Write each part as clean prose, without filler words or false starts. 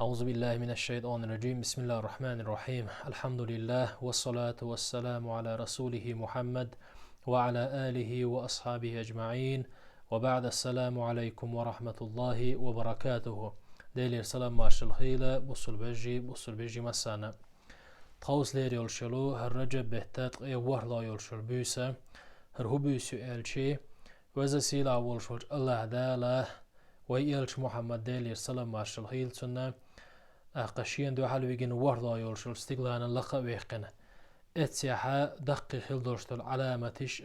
أعوذ بالله من الشيطان الرجيم بسم الله الرحمن الرحيم الحمد لله والصلاة والسلام على رسوله محمد وعلى آله وأصحابه أجمعين وبعد السلام عليكم ورحمة الله وبركاته ديلي السلام مارش الخيلة بصل بيجي مسانا تخوص لير يولشلو هالرجب بهتات غيوه لا يولشل بيسا هرهو بيسو إلشي وزا سيلا والشل الله داله ويلش محمد ديلي السلام مارش الخيل سنة قشين دو حال ويجن ورلا يولشل استقلانا لقا ويقنا اتسيحا دقي خيل دوشتل علامتش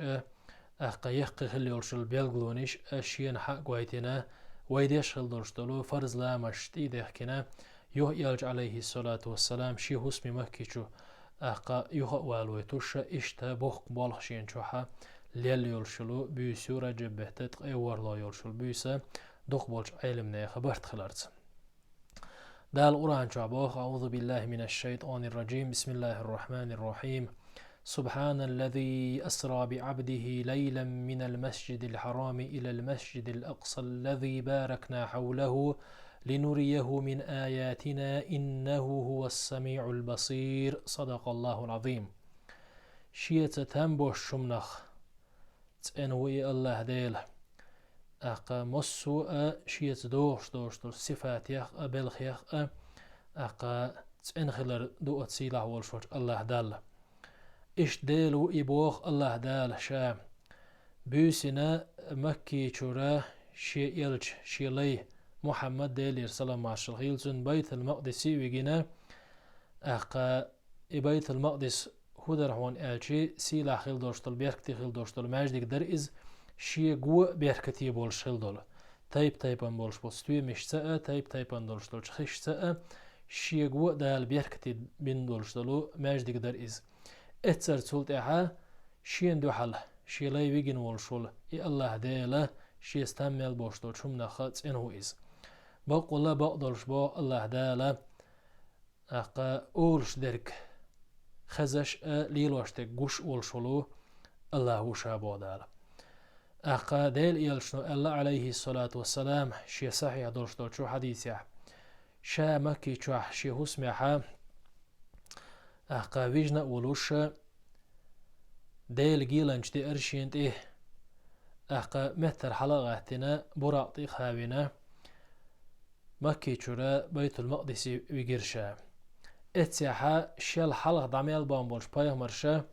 يحقي خيل يولشل بيلغلونيش اشين حق قويتنا ويديش خيل دوشتلو فرز لا مشتي ديحكنا يوه يلج عليه الصلاة والسلام شي حسمي مكيشو يوه والويتوش اشتا بوخ بالخشين شوحا ليل يولشلو بيسو رجب بهتت ورلا يولشل بيسا دوخ بولش علمنا خبرت خلارت دال القرآن شعبوخ أعوذ بالله من الشيطان الرجيم بسم الله الرحمن الرحيم سبحان الذي أسرى بعبده ليلا من المسجد الحرام إلى المسجد الأقصى الذي باركنا حوله لنريه من آياتنا إنه هو السميع البصير صدق الله العظيم شيئة تنبوش شمنخ تنوي الله ديله أقا مصو شيت دوش صفات يخ بلخ يخ أقا تنخلر دو أتسيله والشوش الله دال إش ديلو إبوخ الله دال شام بيسنا مكي چورا شي يلج شي لي محمد ديلير سلام ماشل غيلزن بيت المقدس ويجينا أقا بيت المقدس هدر هون ألشي سيلا خيل دوشتل بيركتي خيل دوشتل ماجدك در إز شي قوة بيركتي بولش خيل دول تايبان بولش بوستوي مش ساء تايبان دولش دولش خيش ساء شي قوة دال بيركتي بين دولش دولو ماجدك در إز اتسر تسولت إحا شين دو حل شي لاي ويجن والشول الله ديلا شي استعمل بوش دول شم نخات إنه إز بقول الله بقدرش بو الله دالا أقا أولش درك خزش ليلوشتك قوش والشولو الله وشابو دالا أقا ديل إيلشنو الله عليه الصلاة والسلام شي صحيح دولش دول شو حديث يح شا مكي شوح شي هسميحا أقا ويجنا ولوش ديل جيلانش دي أرشينت إيه أقا متر حلقاتنا براقتي خاوينا مكي شورا بيت المقدس ويجرشا اتساحا شيل حلق دعميل بامبولش بايهمرشا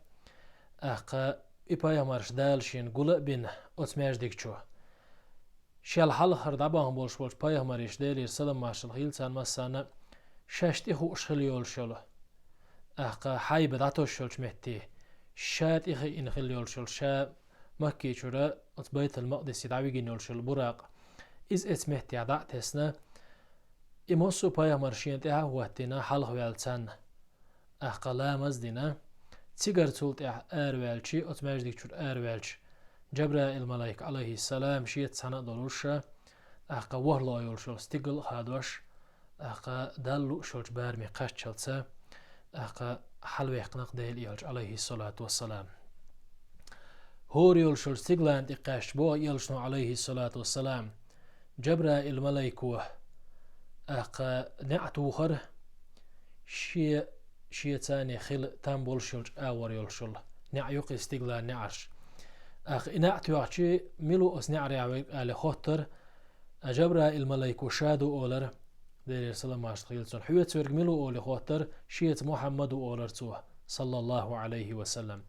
أقا بايهمرش دالشين قلق بين أتماش ديكشو شيل حلق هرد بامبولش بولش بايهمرش ديلير سلام ماشل هيلتان مسانا شاشتي هو اشخليول شلو أقا حي بدعتو شلش مهتي شات إخي إن خليول شل شا مكي شورا بيت المقدس يدعويجين يولشل براق إز اتمهتي عدعتسنا إموسو بايهمرشين تيها هواتنا حلق ويالتان أقا لا مزدنا تيجر تولت أروالشي أتماش ديكشور أروالش جبرائيل الملايك عليه السلام شيت سنة دولوشا أقا وهلا يولشل ستيقل هادوش أقا دالو شلش بارمي قاشتشلتسا أقا حلوي قنق ديل يلش عليه الصلاة والسلام هور يولشل ستيقلان إقاش بو يلشنو عليه الصلاة والسلام جبرائيل الملايكو أقا نعتوخر شي تاني خل تام بولشلش آور يولشل نعيوق استقلال نعرش أخ نعتو عشي ملو أس نعري على خطر جبرائيل الملايكو شادو أولر دير سلام عشت خيلتون حيوت سورق ملو أولي خطر شيت محمد أولر توه صلى الله عليه وسلم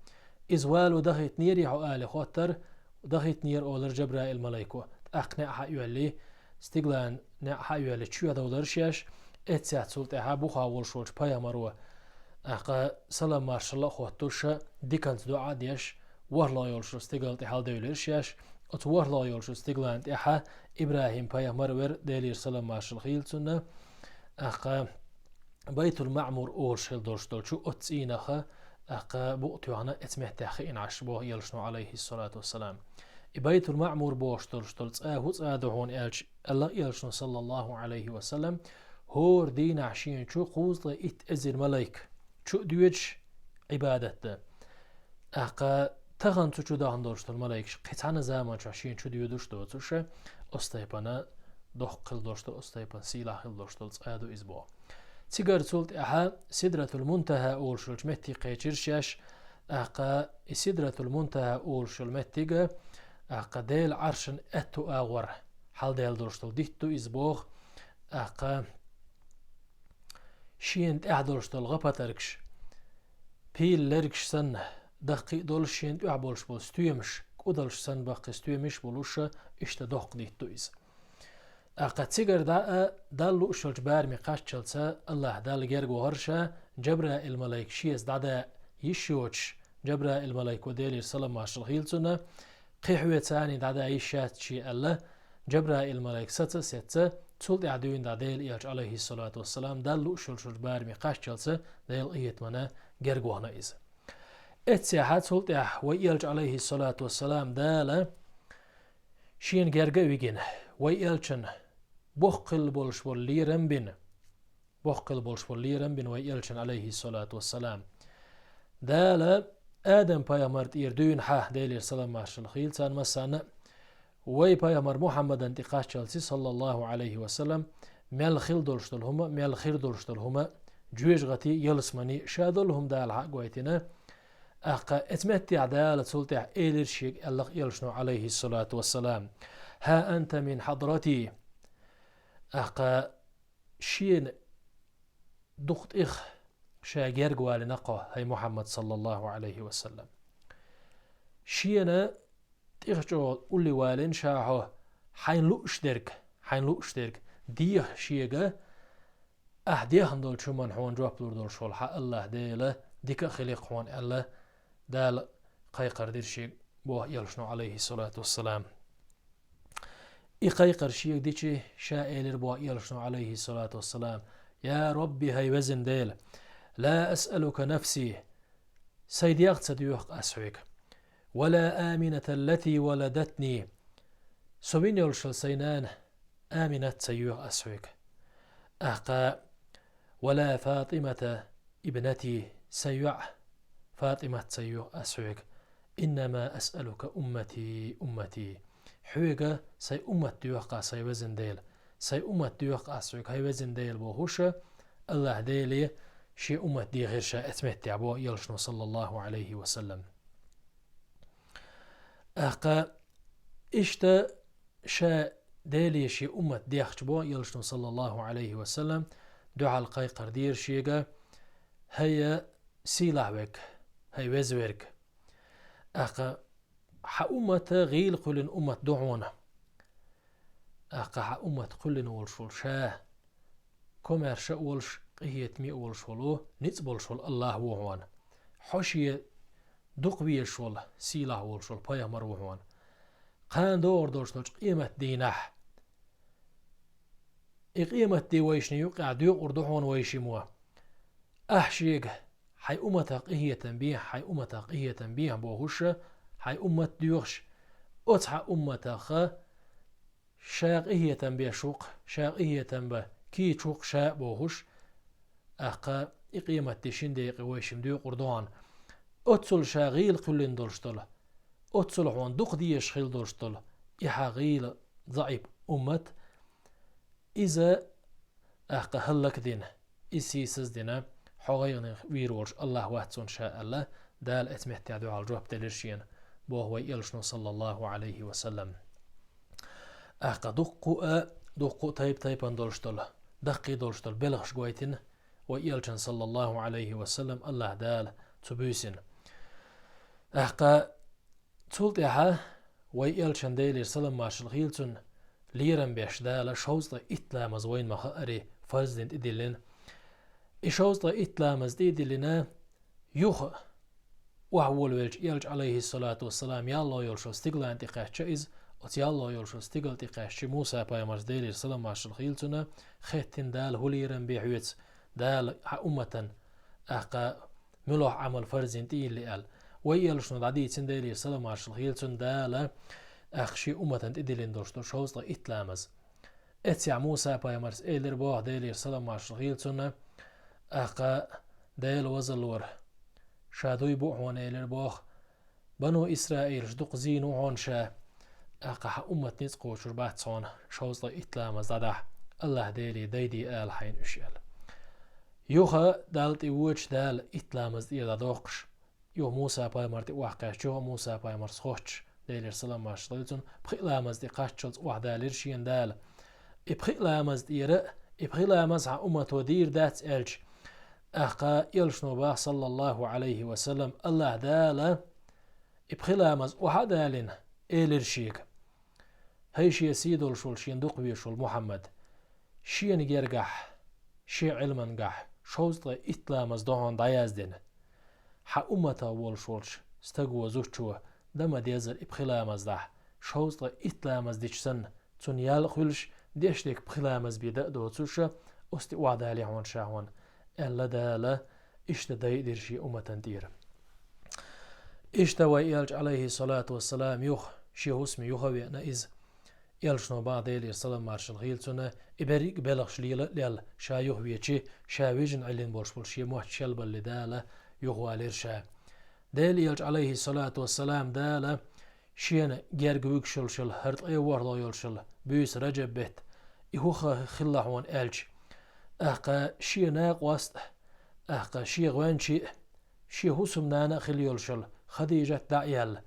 إزوالو دخيت نيري حو آل خطر دخيت نير أولر جبرائيل الملايكو أقنع حيوالي استقلال نع حيوالي تشوه دولر شيش اتسات سلطة بوخا والشوش بايا مروه أقا سلام مارش الله خواتوش ديكانت دعا ديش وهلا يولشو استقلال تحال دوليرشيش وهلا يولشو استقلال تحا إبراهيم بايا مرور ديلير سلام مارش الخيلتون أقا بيت المعمور أولش هلدوش دولشو أتسينخا أقا بؤتيوانا اتمهتاخي إنعش بوه يلشنو عليه الصلاة والسلام بيت المعمور بوش دولش دولت آهوت آدهون إلش الله يلشنو صلى الله عليه وسلم هور دين عشين شو قوز ات ازر ملايك شو دويتش عبادت اقا تغن تو شو دهن دورشت الملايك قطعنا زمان شو عشين شو دويدوش دوتوش استيبانا دوخ قل دوشتل استيبن سيلا خل دوشتل ادو ازبو تيجر تولت اها سدرة المنتهى اول شلمتي قيتشرشاش اقا سدرة المنتهى اول شلمتيجا اقا ديل عرشن اتو اغور حال ديل دوشتل ديتو ازبوغ اقا شينت اعدولشتل غباتركش بيل لركش سن دقي دول شينت اعبولش بول ستويمش قدلش سن باقي ستويمش بولوشا اشتا دوق ديتو از اقا تيجر دالو اشلج بار مقاشلسا الله دال جرغو هرشا جبرا الملايك شيز دادا يشوش جبرا الملايك وديلي سلام ماشل هيلتونا قيحوية تاني دادا يشات شي الله جبرا الملايك ستا ستا تولد عدوين داديل إياج عليه الصلاة والسلام دالو اشلج بار مقاشلسا ديل ايتمنا جرغوهنا إز اتساحات تولد وإياج عليه الصلاة والسلام دالا شين جرغو ويجين وإيالشن بوخل بولش بوليرن بن وإيالشن عليه الصلاة والسلام دالا آدم بايامرت إيردون حاه ديلير سلام ماشل خيلتان مسانا وي بايامر محمد انتقاش چلسي صلى الله عليه وسلم ميال خيل دولشتل هما جويج غتي يلسمني شادلهم دال حق ويتنا أقا اتمتي عدالة سلطع إيلر شيك الله يلشنو عليه الصلاة والسلام ها أنت من حضرتي أقا شين دخت إخ شاجر قوال نقا هي محمد صلى الله عليه وسلم شين تيخجو قولي والين شاحو حين لو اشترك ديه شيغا أهديه هندول شمان حوان جواب دول شول حق الله ديله ديك خليق حوان الله دال قيقر دير شيغ بوه يلشنو عليه الصلاة والسلام إقايقر شيء ديشي شائل ربوا يلشنو عليه الصلاة والسلام يا ربي هاي وزن ديل لا أسألك نفسي سيدي أغتديوخ أسعيك ولا آمنة التي ولدتني سوين يلشل سينان آمنة سيوخ أسعيك أقا ولا فاطمة ابنتي سيوع فاطمة سيوخ أسعيك إنما أسألك أمتي حويقة سي ديوقع سي وزن ديل سي ديوقع سويك هاي وزن ديل بوهوشة الله ديلي شي دي غير شا اتمت عبو يلشنو صلى الله عليه وسلم أقا إشتا شا ديلي شي ديخش بو يلشنو صلى الله عليه وسلم دعا القيقر دير شيقا هيا سيلاوك هاي وزويرك أقا غيل قلن دعونا أقع قلن والشول شاه كمر شا والش قهيت مي والشولو نتبول شول الله وهوان حشي دقبي شول سيلا والشول بايا مروهوان قان دورشتوش قيمة دينح قيمة دي ويشني يقع ديوق وردوحون ويشموا أحشيق حي قهية تنبيه قهية تنبيه بوهوشة حي ديوخش أتحى خا شاقية تنبيه شوق شاقية تنبيه كي شوق شاق بوهوش أقا إقيمة تشين ديق ويشم ديوق قردوان أتصل شاغيل قلن دولشتل أتصل حوان دوق ديش خيل دولشتل إحاغيل ضعيب إذا أقا هلك دين إسيسز دينا حغيغن ويرولش الله واتسون شاء الله دال اتمهت دعاء الجواب دلرشين بوهو يلشنو صلى الله عليه وسلم أقا دقو تايب دولشتل دقي دولشتل بلغش قويتن ويلشن صلى الله عليه وسلم الله دال تبوسن أقا تولتها ويلشن ديلي سلام ماشل غيلتن ليرن بيش دال شوزتا إتلامز وين مخاري فرزدين إدلين إشوزتا إتلامز إدلين يوخ وهو يلج عليه الصلاة والسلام يالله يلشو استقلا انتقاش جائز وتيالله يلشو استقلا انتقاش موسى بايمرز ديلي سلام ماشل غيلتن خيتن دال هوليرن بيحويت دال أمة أقا ملوح عمل فرزين تيلي قال ويلشنو دعدي تنديلي سلام ماشل غيلتن دال أخشي أمة إدلين دوشتو شوزتا إتلامز اتيع موسى بايمرز إيلر بوح ديلي سلام ماشل غيلتن أقا ديل وزلور شادوي بوحوان إيلر بوح بنو إسرائيل شدق زينو هون شا أقح أمة نسقو شربات صون شوز إتلام زدح الله ديلي ديدي آل حين أشيال يوخا دالت يوش دال إتلام زديدا دوقش يو موسى باي مرتي واقعش يو موسى باي مرسخوش ديلي رسلام ماشليتون بخيلام زدي قاشتشلز وحدا لرشين دال إبخيلام زديرا إبخيلام زع أمة ودير دات ألج أخا يلشنوبا صلى الله عليه وسلم الله دالا إبخيلام وحدالين إيلرشيك هيشي سيدول شول شين دقبي شول محمد شين جرجح شي علما جح شوزت إتلامز دهون دايازدين ح أمتا وول شولش استقوى زوجتوا دما ديزر إبخلامز ده شوزت إتلامز ديشسن تون يالخولش ديشليك بخلامز بيدا دو تسوشا أستي وعدالي عوان شاهوان ألا دالا إشتا دايدر شي أمتا دير إشتا ويالج عليه الصلاة والسلام يوخ شي هسمي يوخوي أنا إز يلشنو بعد يلي سلام مارشل هيلتونا إبريك بلغش ليل شا يهويتشي شا ويجن علين بولش شي موحد شلب اللي دالا يهوالير شا ديل يلج عليه الصلاة والسلام دالا شين جيرج ويكشل هرت أي ورلا يلشل بيس رجب بيت يهوخا خلاحون ألج أحقا شي ناق وست أحقا شي غوانشي شي هسم نانا خل يلشل خديجة دعيال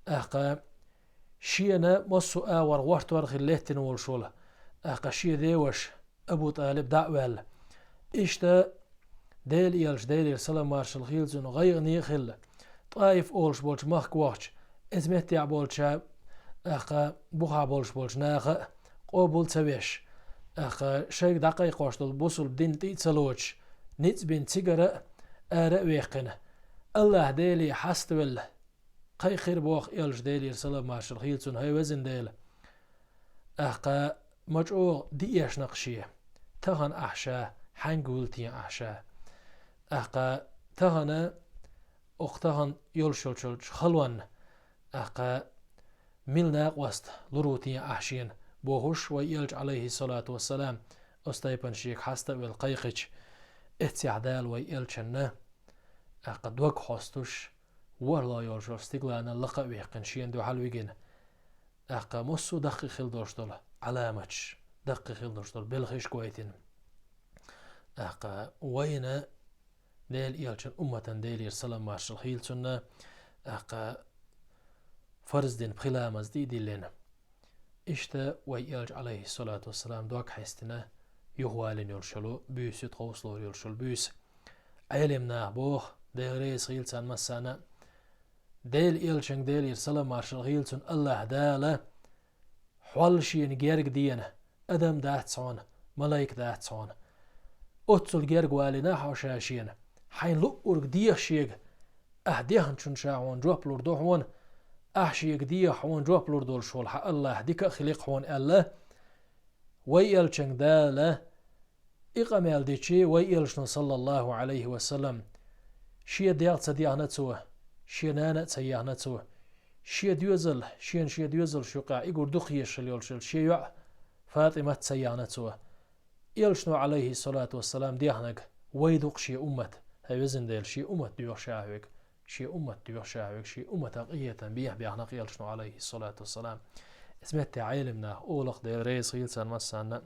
أحقا شينا مصو آور وارتور خليتين والشولة أقشي ديوش أبو طالب دعوال إشتا ديل إيالش ديل سلام مارشل خيلزون غير نيخل طايف أولش بولش مخك وحش إزمت يعبولشا أقا بوخا بولش ناخا قوبول تسويش أقا شيك دقيق واشتل بوصل بدين تيتسلوش نيتس بين تيجرة آراء ويقنا الله ديلي حستول قاي خير بوخ يلش ديلي سلام مارشل خيلتون هاي وزن ديل أحقا مجعو دياش نقشيه تغن أحشا حنقولتي أحشا أحقا تغن أختغن يلشلشل خلوان أحقا ملنا وست لروتي أحشين بوهش ويلج عليه الصلاة والسلام أستيبن شيك حستا والقيقج اتسعدال ويلشنا أحقا دوك حستوش ورلا يولشل استقلانا لقا ويقن شين دو حلويقين أحقا مصو دقي خيل دوشتول علامتش دقي خيل دوشتول بلخيش كويتين أحقا وين ديل إيالشن أمة ديل يرسلم مارشل خيلتنا أحقا فرز دين بخلامز دي لنا إشتا ويالج عليه الصلاة والسلام دوك حيستنا يهوالين يولشلو بيس يتغوصلو يولشل بيس علمنا بوخ ديل ريس خيلتان مسانا ديل إيلشن ديل يرسلم مارشل غيلتون الله دالا حوالشين جيرق دينا أدم دات صون ملايك دات صون أتسل جيرق والنا حوشاشين حين لؤرق ديخ شيق أهديهن شن شاعون جوبلور دوحون أحشيق ديخ حوان جوبلور دول شول حق الله ديك خليق حوان الله ويلشن دالا إقامال ديشي ويلشن صلى الله عليه وسلم شي ديغت سديغنا تسوه شي نانا تسيغنا تسوه شي ديوزل شي ديوزل شقع إيقور دخيش اليولشل شي يع فاطمة تسيغنا تسوه يلشنو عليه الصلاة والسلام ديغنك ويدوق شي أمت هاي وزن ديل شي أمت ديوغ شاهوك شي أمت ديوغ شاهوك شي أمت أقية بيح بيحنق يلشنو عليه الصلاة والسلام اسمت علمنا أولق ديل ريس غيلسان مسانا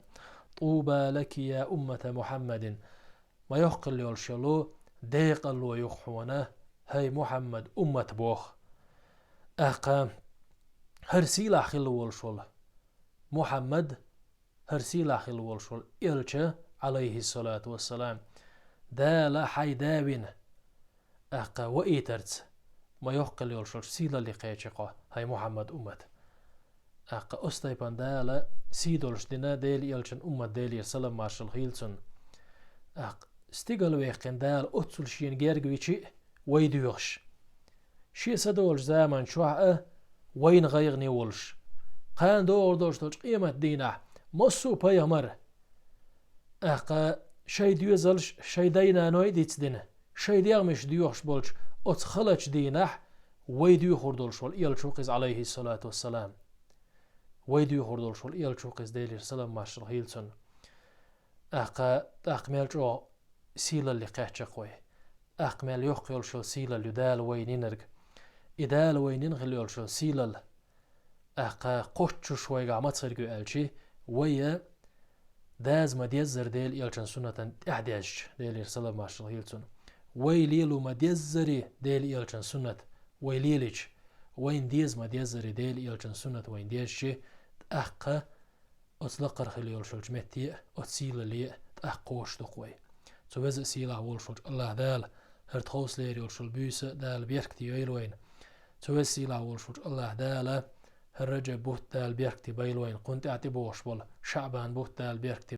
طوبى لك يا أمة محمد ما يحقل يلشلو ديق اللو يخونه هاي محمد أمة بوخ أقام هرسيلا خلو والشول محمد هرسيلا خلو والشول إلشا عليه الصلاة والسلام دالا حي دابين أقا وإيترت ما يحقل يلشل سيلا لقيتشقا هاي محمد أمة أقا أستيبان دالا سيدولش دينا ديل يلشن أمة ديل يرسلم مارشل خيلسون أق استيقل ويقين دال أتسل شين جيرجويتشي ويدوغش شي سدولش زمان شوحة وين غيغني ولش قان دولش قيمة دينا مصو بيامر أقا شي ديوزلش شي دينا نوي ديتسدين شي ديغمش ديوغش بولش أتخلش دينح ويدو خردولش والإيالشوقز عليه الصلاة والسلام ويدو خردولش والإيالشوقز ديلير سلام ماشر هيلسون أقا أقمال جو سيلا اللي قاعتشقوي أقمال يوقيولش سيلا اللي دال وينينرق إدال وينين غليولش سيلا أقا قوتش شوي قامت صيرقو ألشي ويا داز ما ديزر ديل إلشان سنة إحداج ديل يرسل ما شرهيلتون ويليلو ما ديزري ديل إلشان سنة ويليلج وين ديز ما ديزري ديل إلشان سنة وين ديزشي أقا أطلقر خليل شلج متي أتسيل لي أقوش دقوي توز سيلا ولشلج الله دال هرتخوس ليري ولشل بيس دال بيركتي يلوين توز سيلا ولشلج الله دال هرجع بوت دال بيركتي بيلوين كنت أعتبوش بول شعبان بوت دال بيركتي